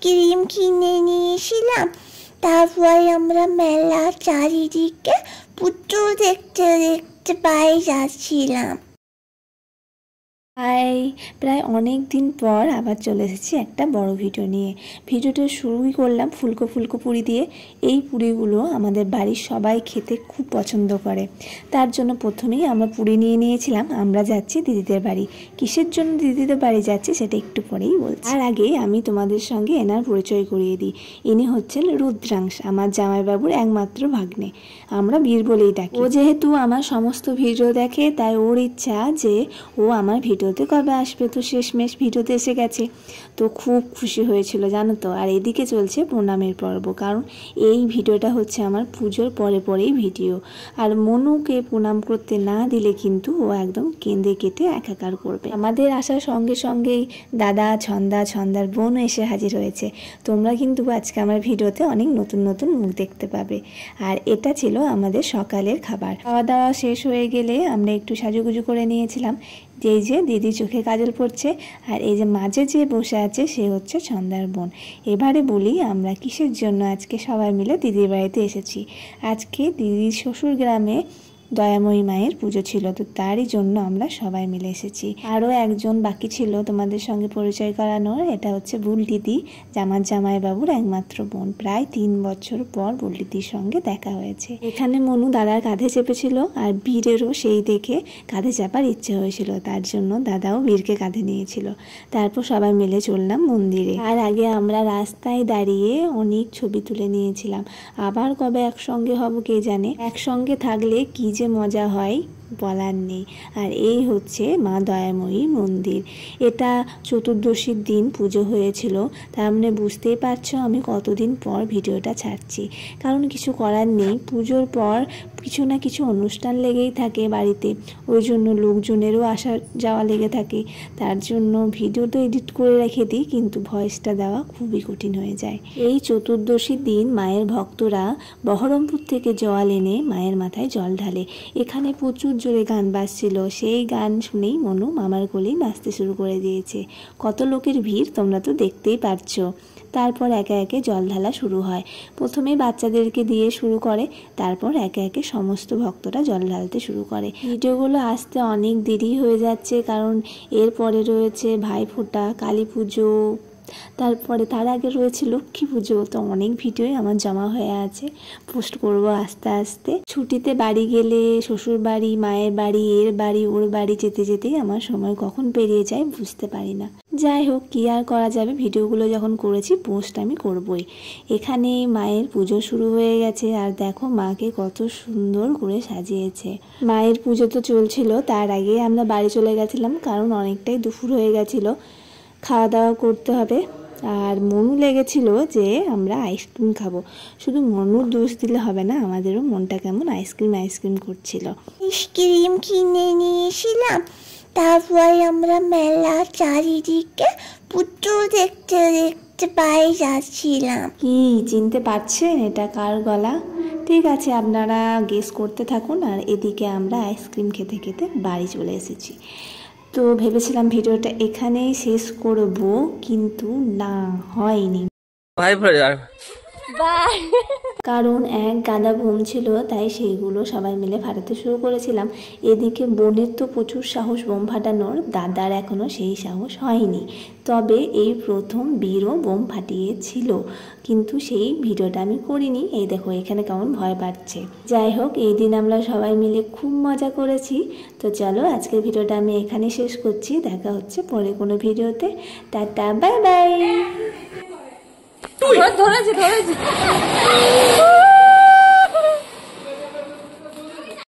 Cream কিনে নিয়েছিলাম। তারপর আমরা মেলা চারিদিকে পুতুল দেখতে দেখতে পায়ে যাচ্ছিলাম। হাই, প্রায় অনেক দিন পর আবার চলে এসেছি একটা বড় ভিডিও নিয়ে। ভিডিওটা শুরুই করলাম ফুলকো ফুলকো পুরি দিয়ে। এই পুরিগুলো আমাদের বাড়ির সবাই খেতে খুব পছন্দ করে, তার জন্য প্রথমেই আমরা পুরি নিয়ে নিয়েছিলাম। আমরা যাচ্ছি দিদিদের বাড়ি। কিসের জন্য দিদিদের বাড়ি যাচ্ছি সেটা একটু পরেই বলছি। আর আগে আমি তোমাদের সঙ্গে এনার পরিচয় করিয়ে দিই। ইনি হচ্ছেন রুদ্রাংশ, আমার জামাইবাবুর একমাত্র ভাগ্নে। আমরা বীর বলেই ডাকি। ও যেহেতু আমার সমস্ত ভিডিও দেখে, তাই ওর ইচ্ছা যে ও আমার ভিডিওতে কবে আসবে। তো শেষমেশ ভিডিওতে এসে গেছে, তো খুব খুশি হয়েছিল জানো তো। আর এদিকে চলছে প্রণামের পর্ব, কারণ এই ভিডিওটা হচ্ছে আমার পুজোর পরে পরেই ভিডিও। আর মনুকে প্রণাম করতে না দিলে কিন্তু ও একদম কেঁদে কেটে একাকার করবে। আমাদের আসার সঙ্গে সঙ্গেই দাদা, ছন্দার বোন এসে হাজির হয়েছে। তোমরা কিন্তু আজকে আমার ভিডিওতে অনেক নতুন নতুন মুখ দেখতে পাবে। আর এটা ছিল আমাদের সকালের খাবার। খাওয়া দাওয়া শেষ হয়ে গেলে আমরা একটু সাজুগুজু করে নিয়েছিলাম। এই যে দিদি চোখে কাজল পড়ছে, আর এই যে মাঝে যে বসে আছে সে হচ্ছে ছন্দার বোন। এবারে বলি আমরা কিসের জন্য আজকে সবাই মিলে দিদির বাড়িতে এসেছি। আজকে দিদির শ্বশুর গ্রামে দয়াময়ী মায়ের পুজো ছিল, তো তারই জন্য আমরা সবাই মিলে এসেছি। আরও একজন বাকি ছিল তোমাদের সঙ্গে পরিচয় করানোর। এটা হচ্ছে বুলদিদি, আমার জামাইবাবুর একমাত্র বোন। প্রায় 3 বছর পর বুলদিদির সঙ্গে দেখা হয়েছে। এখানে মনু দাদার কাঁধে চেপেছিল, আর বীরেরও সেই দেখে কাঁধে চাপার ইচ্ছে হয়েছিল, তার জন্য দাদাও বীরকে কাঁধে নিয়েছিল। তারপর সবাই মিলে চললাম মন্দিরে। আর আগে আমরা রাস্তায় দাঁড়িয়ে অনেক ছবি তুলে নিয়েছিলাম। আবার কবে একসঙ্গে হব কে জানে। একসঙ্গে থাকলে কি যে মজা হয় বলার নেই। আর এই হচ্ছে মা দয়াময়ী মন্দির। এটা চতুর্দশীর দিন পুজো হয়েছিল, তার মানে বুঝতেই পারছো আমি কতদিন পর ভিডিওটা ছাড়ছি। কারণ কিছু করার নেই, পুজোর পর কিছু না কিছু অনুষ্ঠান লেগেই থাকে বাড়িতে, ওই জন্য লোকজনেরও আসা যাওয়া লেগে থাকে। তার জন্য ভিডিও তো এডিট করে রেখে দিই, কিন্তু ভয়েসটা দেওয়া খুবই কঠিন হয়ে যায়। এই চতুর্দশীর দিন মায়ের ভক্তরা বহরমপুর থেকে জল এনে মায়ের মাথায় জল ঢালে। এখানে প্রচুর জোরে গান বাজছিল, সেই গান শুনেই মনু মামার কোলেই নাচতে শুরু করে দিয়েছে। কত লোকের ভিড় তোমরা তো দেখতেই পারছো। তারপর একে একে জল ঢালা শুরু হয়। প্রথমে বাচ্চাদেরকে দিয়ে শুরু করে, তারপর একে একে সমস্ত ভক্তরা জল ঢালতে শুরু করে। ভিডিওগুলো আসতে অনেক দেরি হয়ে যাচ্ছে, কারণ এরপরে রয়েছে ভাইফোঁটা, কালী পুজো, তারপরে তার আগে রয়েছে লক্ষ্মী পুজো। তো অনেক ভিডিওই আমার জমা হয়ে আছে, পোস্ট করব আস্তে আস্তে। ছুটিতে বাড়ি গেলে শ্বশুর বাড়ি, মায়ের বাড়ি, এর বাড়ি, ওর বাড়ি যেতে যেতেই আমার সময় কখন পেরিয়ে যায় বুঝতে পারি না। যাই হোক, কি আর করা যাবে, ভিডিওগুলো যখন করেছি পোস্ট আমি করবই। এখানে মায়ের পুজো শুরু হয়ে গেছে, আর দেখো মাকে কত সুন্দর করে সাজিয়েছে। মায়ের পুজো তো চলছিল, তার আগে আমরা বাড়ি চলে গেছিলাম, কারণ অনেকটাই দুপুর হয়ে গেছিলো, খাওয়া দাওয়া করতে হবে। আর মনু লেগেছিল যে আমরা আইসক্রিম খাবো। শুধু মনুর দোষ দিলে হবে না, আমাদেরও মনটা কেমন আইসক্রিম করছিল। ক্রিম কিনে নিয়েছিলাম। তারপর আমরা মেলা চারিদিকে পুতুল দেখতে দেখতে পায়ে যাচ্ছিলাম। কি চিনতে পারছেন এটা কার গলা? ঠিক আছে, আপনারা গেস করতে থাকুন। আর এদিকে আমরা আইসক্রিম খেতে খেতে বাড়ি চলে এসেছি। তো ভেবেছিলাম ভিডিওটা এখানেই শেষ করব, কিন্তু না, হয়নি। কারণ এক গাদা বোম ছিল, তাই সেইগুলো সবাই মিলে ফাটাতে শুরু করেছিলাম। এদিকে বোনের তো প্রচুর সাহস বোম ফাটানোর, দাদার এখনও সেই সাহস হয়নি। তবে এই প্রথম বীরও বোম ফাটিয়েছিল, কিন্তু সেই ভিডিওটা আমি করিনি। এই দেখো এখানে কেমন ভয় পাচ্ছে। যাই হোক, এই দিন আমরা সবাই মিলে খুব মজা করেছি। তো চলো আজকের ভিডিওটা আমি এখানে শেষ করছি। দেখা হচ্ছে পরে কোনো ভিডিওতে। Tata, bye bye. ধরেছি